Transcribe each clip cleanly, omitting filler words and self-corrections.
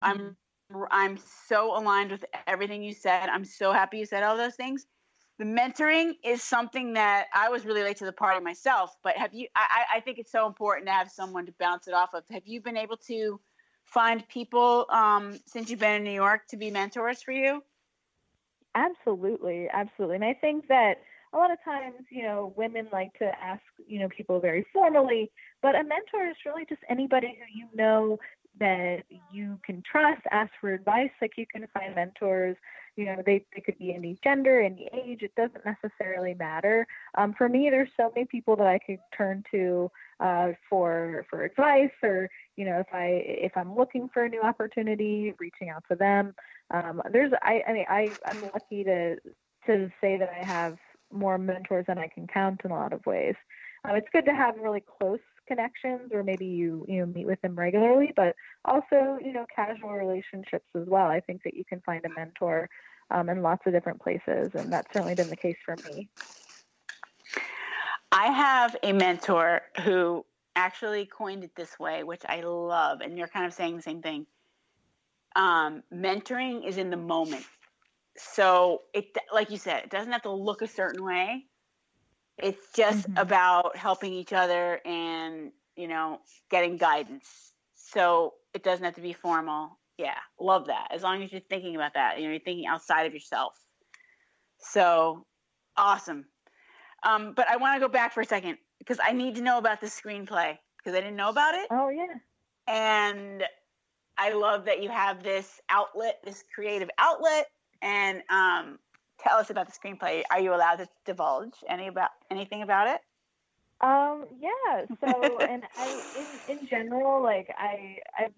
I'm so aligned with everything you said. I'm so happy you said all those things. The mentoring is something that I was really late to the party myself, but I think it's so important to have someone to bounce it off of. Have you been able to find people since you've been in New York to be mentors for you? Absolutely. And I think that a lot of times, women like to ask, people very formally, but a mentor is really just anybody who that you can trust, ask for advice. Like, you can find mentors, they could be any gender, any age. It doesn't necessarily matter. For me, there's so many people that I could turn to for advice, or, if I'm looking for a new opportunity, reaching out to them. I'm lucky to say that I have more mentors than I can count in a lot of ways. It's good to have really close connections, or maybe you meet with them regularly, but also, casual relationships as well. I think that you can find a mentor in lots of different places, and that's certainly been the case for me. I have a mentor who actually coined it this way, which I love, and you're kind of saying the same thing. Mentoring is in the moment. So like you said, it doesn't have to look a certain way. It's just about helping each other and, getting guidance. So it doesn't have to be formal. Yeah, love that. As long as you're thinking about that, you're thinking outside of yourself. So awesome. But I want to go back for a second because I need to know about the screenplay because I didn't know about it. Oh, yeah. And I love that you have this outlet, this creative outlet. And tell us about the screenplay. Are you allowed to divulge anything about it? Yeah. So, and in general, like I've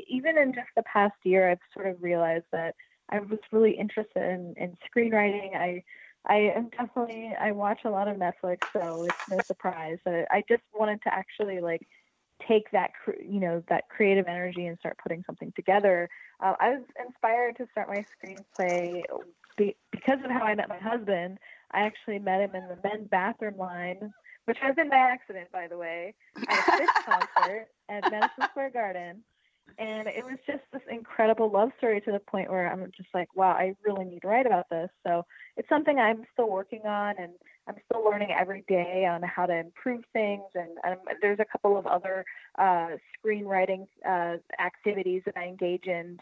even in just the past year, I've sort of realized that I was really interested in screenwriting. I watch a lot of Netflix, so it's no surprise that I just wanted to actually take that that creative energy and start putting something together. I was inspired to start my screenplay because of how I met my husband. I actually met him in the men's bathroom line, which was in by accident, by the way, at a Fish concert at Madison Square Garden. And it was just this incredible love story to the point where I'm just like, wow, I really need to write about this. So it's something I'm still working on, and I'm still learning every day on how to improve things. And there's a couple of other screenwriting activities that I engage in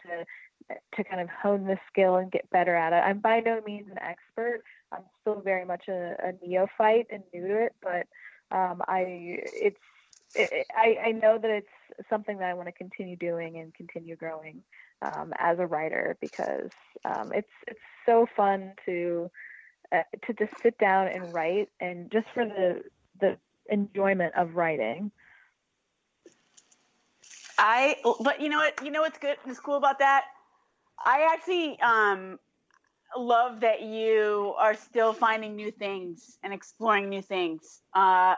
to kind of hone the skill and get better at it. I'm by no means an expert. I'm still very much a neophyte and new to it, but I know that it's something that I want to continue doing and continue growing as a writer, because it's so fun to just sit down and write, and just for the enjoyment of writing. But you know what? You know what's good? What's cool about that? I actually love that you are still finding new things and exploring new things. And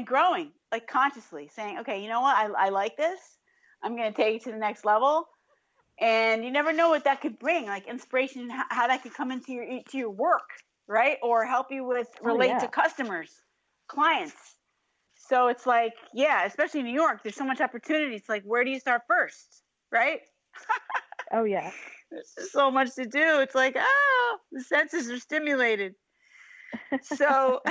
growing, like consciously saying, okay, you know what? I like this. I'm going to take it to the next level. And you never know what that could bring, like inspiration, how that could come into your work, right? Or help you relate to customers, clients. So it's like, yeah, especially in New York, there's so much opportunity. It's like, where do you start first, right? Oh, yeah. There's so much to do. It's like, the senses are stimulated. So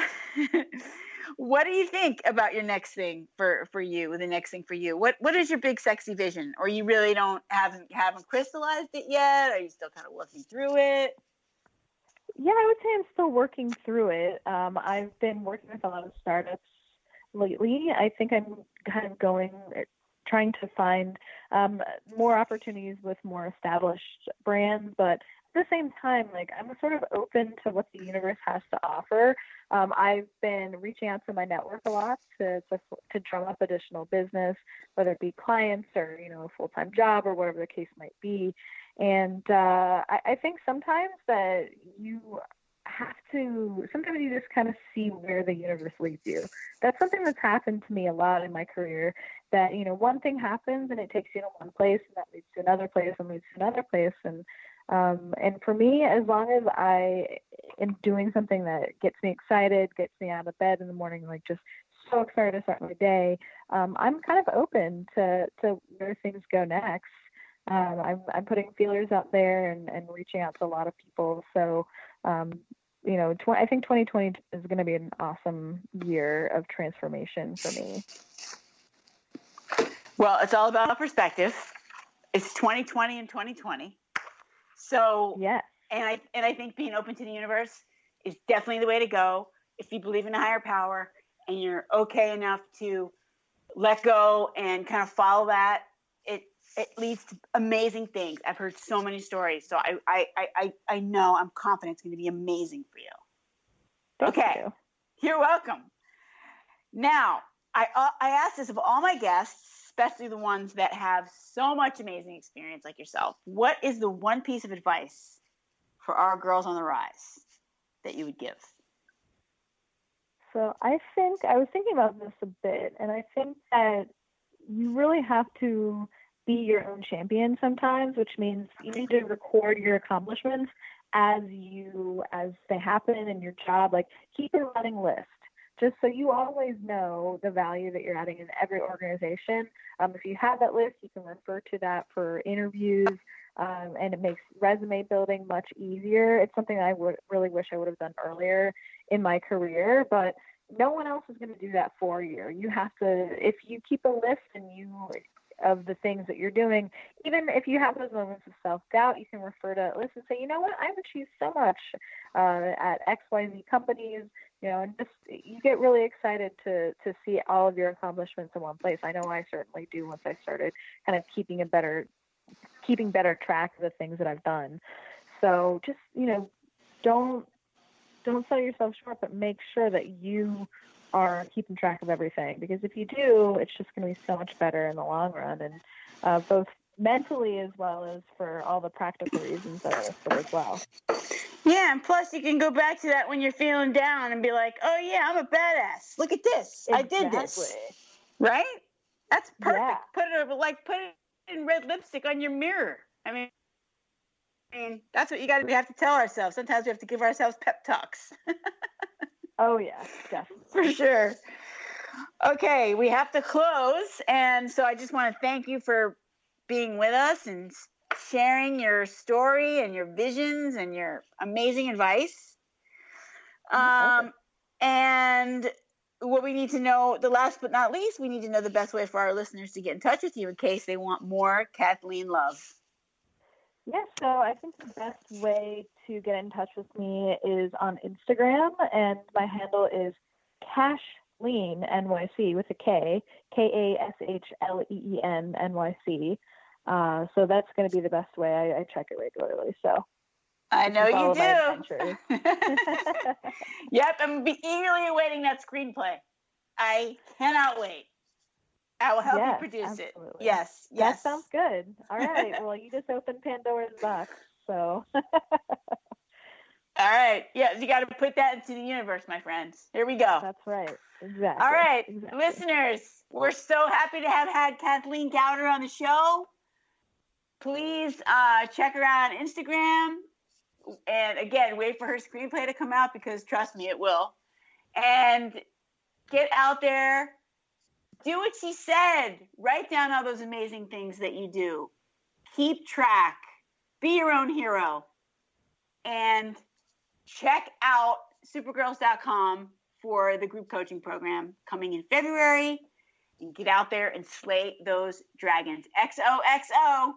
what do you think about your next thing for you, the next thing for you? What is your big sexy vision? Or you really haven't crystallized it yet? Are you still kind of working through it? Yeah, I would say I'm still working through it. I've been working with a lot of startups lately. I think I'm kind of trying to find more opportunities with more established brands, but at the same time, I'm sort of open to what the universe has to offer. I've been reaching out to my network a lot to drum up additional business, whether it be clients or, a full-time job or whatever the case might be. And I think sometimes that sometimes you just kind of see where the universe leads you. That's something that's happened to me a lot in my career, that, one thing happens and it takes you to one place, and that leads to another place and leads to another place. And for me, as long as I am doing something that gets me excited, gets me out of bed in the morning, just so excited to start my day, I'm kind of open to where things go next. I'm putting feelers out there and reaching out to a lot of people. So, I think 2020 is going to be an awesome year of transformation for me. Well, it's all about perspective. It's 2020 and 2020. So, yeah. And I think being open to the universe is definitely the way to go. If you believe in a higher power and you're okay enough to let go and kind of follow that, it leads to amazing things. I've heard so many stories, so I know, I'm confident it's going to be amazing for you. Thank you. You're welcome. Now, I asked this of all my guests, especially the ones that have so much amazing experience like yourself. What is the one piece of advice for our girls on the rise that you would give? So I was thinking about this a bit, and I think that you really have to be your own champion sometimes, which means you need to record your accomplishments as they happen in your job. Like, keep a running list, just so you always know the value that you're adding in every organization. If you have that list, you can refer to that for interviews, and it makes resume building much easier. It's something I would really wish I would have done earlier in my career, but no one else is going to do that for you. You have to, if you keep a list of the things that you're doing, even if you have those moments of self-doubt, you can refer to that list and say, you know what, I've achieved so much at XYZ companies, and just, you get really excited to see all of your accomplishments in one place. I know I certainly do once I started kind of keeping better track of the things that I've done. So just, don't sell yourself short, but make sure that you are keeping track of everything, because if you do, it's just going to be so much better in the long run, and both mentally as well as for all the practical reasons that are listed as well. Yeah, and plus you can go back to that when you're feeling down and be like, oh yeah, I'm a badass. Look at this. Exactly. I did this. Right? That's perfect. Yeah. Put it in red lipstick on your mirror. I mean, that's what we have to tell ourselves. Sometimes we have to give ourselves pep talks. Oh yeah, definitely. For sure. Okay, we have to close, and so I just want to thank you for being with us and sharing your story and your visions and your amazing advice. And what we need to know, the last but not least, we need to know the best way for our listeners to get in touch with you in case they want more Kathleen love. Yes, so I think the best way to get in touch with me is on Instagram, and my handle is Kashleen NYC with a K, KASHLEEN NYC. So that's going to be the best way. I check it regularly. So I know you do. Yep, I'm eagerly awaiting that screenplay. I cannot wait. I will help you produce it. Yes. That sounds good. All right. Well, you just opened Pandora's box, so. All right. Yeah, you got to put that into the universe, my friends. Here we go. That's right. Exactly. All right, exactly. Listeners, we're so happy to have had Kathleen Gauder on the show. Please check her out on Instagram. And again, wait for her screenplay to come out, because trust me, it will. And get out there. Do what she said. Write down all those amazing things that you do. Keep track. Be your own hero. And check out supergirls.com for the group coaching program coming in February. And get out there and slay those dragons. XOXO.